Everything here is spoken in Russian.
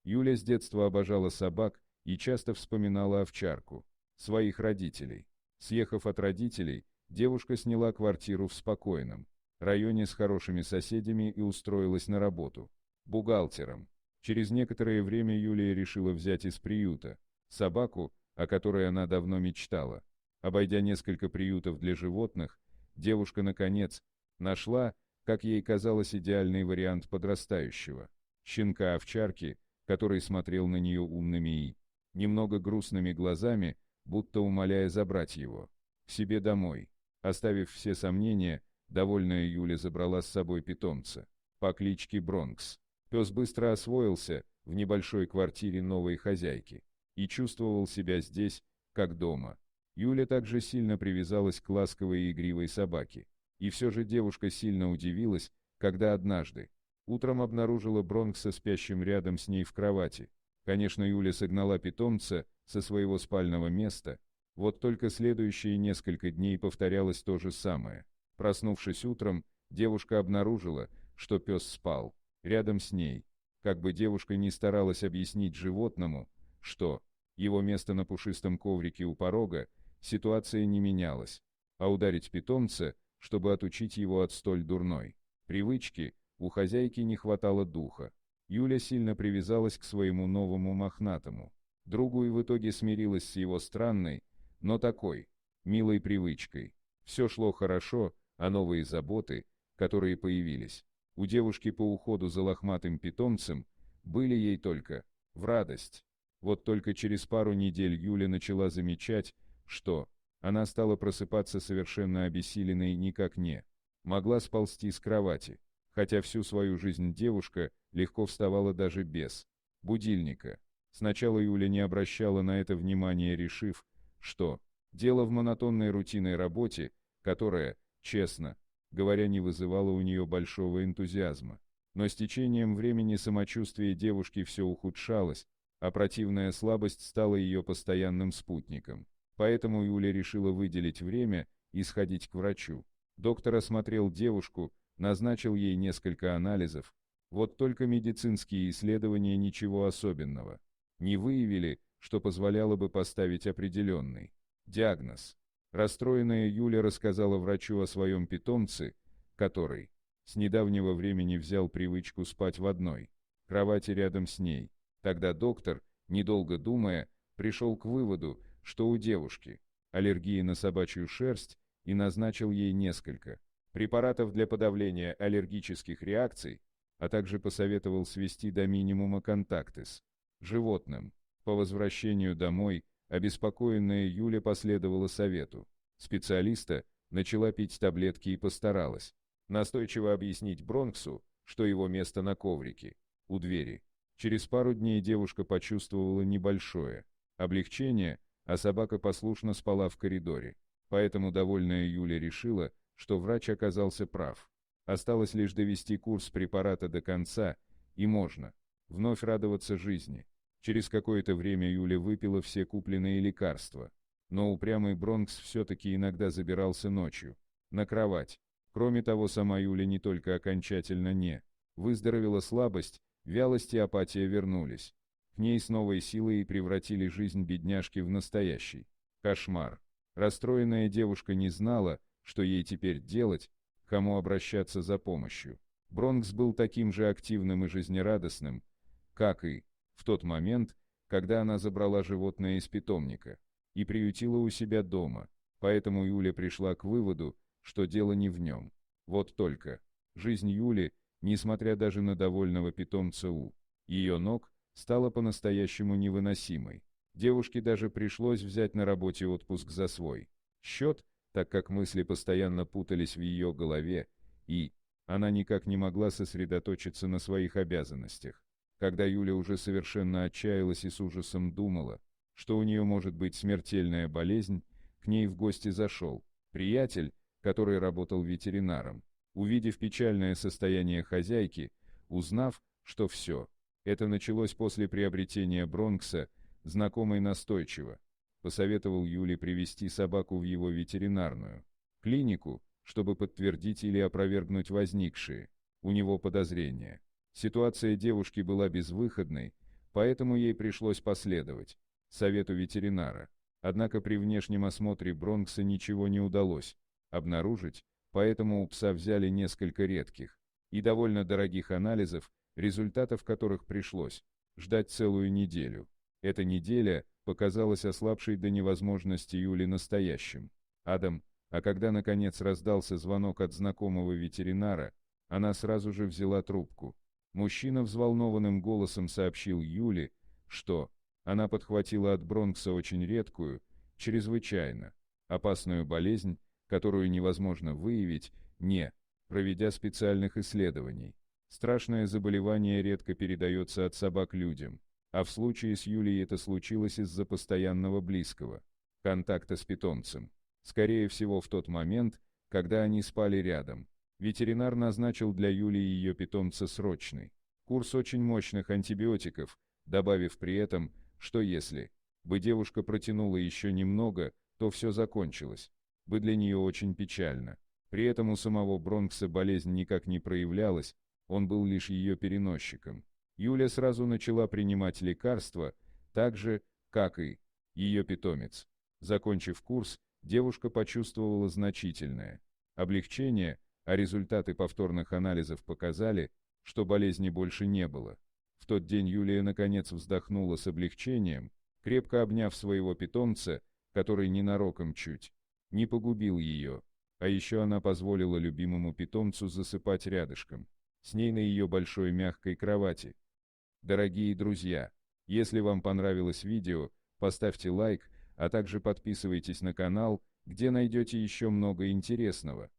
Юля с детства обожала собак и часто вспоминала овчарку, своих родителей. Съехав от родителей, девушка сняла квартиру в спокойном районе с хорошими соседями и устроилась на работу бухгалтером. Через некоторое время Юлия решила взять из приюта собаку, о которой она давно мечтала. Обойдя несколько приютов для животных, девушка, наконец, нашла, как ей казалось, идеальный вариант подрастающего щенка-овчарки, который смотрел на нее умными и немного грустными глазами, будто умоляя забрать его к себе домой. Оставив все сомнения, довольная Юля забрала с собой питомца по кличке Бронкс. Пес быстро освоился в небольшой квартире новой хозяйки и чувствовал себя здесь, как дома. Юля также сильно привязалась к ласковой и игривой собаке. И все же девушка сильно удивилась, когда однажды утром обнаружила Бронкса спящим рядом с ней в кровати. Конечно, Юля согнала питомца со своего спального места, вот только следующие несколько дней повторялось то же самое. Проснувшись утром, девушка обнаружила, что пес спал рядом с ней. Как бы девушка ни старалась объяснить животному, что его место на пушистом коврике у порога, ситуация не менялась. А ударить питомца, чтобы отучить его от столь дурной привычки, у хозяйки не хватало духа. Юля сильно привязалась к своему новому мохнатому другу и в итоге смирилась с его странной, но такой милой привычкой. Все шло хорошо, а новые заботы, которые появились у девушки по уходу за лохматым питомцем, были ей только в радость. Вот только через пару недель Юля начала замечать, что она стала просыпаться совершенно обессиленной и никак не могла сползти с кровати, хотя всю свою жизнь девушка легко вставала даже без будильника. Сначала Юля не обращала на это внимания, решив, что дело в монотонной рутинной работе, которая, честно говоря, не вызывала у нее большого энтузиазма. Но с течением времени самочувствие девушки все ухудшалось, а противная слабость стала ее постоянным спутником. Поэтому Юля решила выделить время и сходить к врачу. Доктор осмотрел девушку, назначил ей несколько анализов. Вот только медицинские исследования ничего особенного не выявили, что позволяло бы поставить определенный диагноз. Расстроенная Юля рассказала врачу о своем питомце, который с недавнего времени взял привычку спать в одной кровати рядом с ней. Тогда доктор, недолго думая, пришел к выводу, что у девушки аллергия на собачью шерсть, и назначил ей несколько препаратов для подавления аллергических реакций, а также посоветовал свести до минимума контакты с животным. По возвращению домой, обеспокоенная Юля последовала совету специалиста, начала пить таблетки и постаралась настойчиво объяснить Бронксу, что его место на коврике у двери. Через пару дней девушка почувствовала небольшое облегчение, а собака послушно спала в коридоре. Поэтому довольная Юля решила, что врач оказался прав. Осталось лишь довести курс препарата до конца, и можно вновь радоваться жизни. Через какое-то время Юля выпила все купленные лекарства. Но упрямый Бронкс все-таки иногда забирался ночью на кровать. Кроме того, сама Юля не только окончательно не выздоровела, слабость, вялость и апатия вернулись к ней с новой силой и превратили жизнь бедняжки в настоящий кошмар. Расстроенная девушка не знала, что ей теперь делать, к кому обращаться за помощью. Бронкс был таким же активным и жизнерадостным, как и в тот момент, когда она забрала животное из питомника и приютила у себя дома, поэтому Юля пришла к выводу, что дело не в нем. Вот только жизнь Юли, несмотря даже на довольного питомца у ее ног, стала по-настоящему невыносимой. Девушке даже пришлось взять на работе отпуск за свой счет, так как мысли постоянно путались в ее голове, и она никак не могла сосредоточиться на своих обязанностях. Когда Юля уже совершенно отчаялась и с ужасом думала, что у нее может быть смертельная болезнь, к ней в гости зашел приятель, который работал ветеринаром. Увидев печальное состояние хозяйки, узнав, что все это началось после приобретения Бронкса, знакомый настойчиво посоветовал Юле привести собаку в его ветеринарную клинику, чтобы подтвердить или опровергнуть возникшие у него подозрения. Ситуация девушки была безвыходной, поэтому ей пришлось последовать совету ветеринара. Однако при внешнем осмотре Бронкса ничего не удалось обнаружить, поэтому у пса взяли несколько редких и довольно дорогих анализов, результатов которых пришлось ждать целую неделю. Эта неделя показалась ослабшей до невозможности Юли настоящим адом, а когда наконец раздался звонок от знакомого ветеринара, она сразу же взяла трубку. Мужчина взволнованным голосом сообщил Юле, что она подхватила от Бронкса очень редкую, чрезвычайно опасную болезнь, которую невозможно выявить, не проведя специальных исследований. Страшное заболевание редко передается от собак людям, а в случае с Юлей это случилось из-за постоянного близкого контакта с питомцем. Скорее всего, в тот момент, когда они спали рядом, ветеринар назначил для Юли и ее питомца срочный курс очень мощных антибиотиков, добавив при этом, что если бы девушка протянула еще немного, то все закончилось бы для нее очень печально. При этом у самого Бронкса болезнь никак не проявлялась, он был лишь ее переносчиком. Юля сразу начала принимать лекарства, так же, как и ее питомец. Закончив курс, девушка почувствовала значительное облегчение, а результаты повторных анализов показали, что болезни больше не было. В тот день Юлия наконец вздохнула с облегчением, крепко обняв своего питомца, который ненароком чуть не погубил ее, а еще она позволила любимому питомцу засыпать рядышком с ней на ее большой мягкой кровати. Дорогие друзья, если вам понравилось видео, поставьте лайк, а также подписывайтесь на канал, где найдете еще много интересного.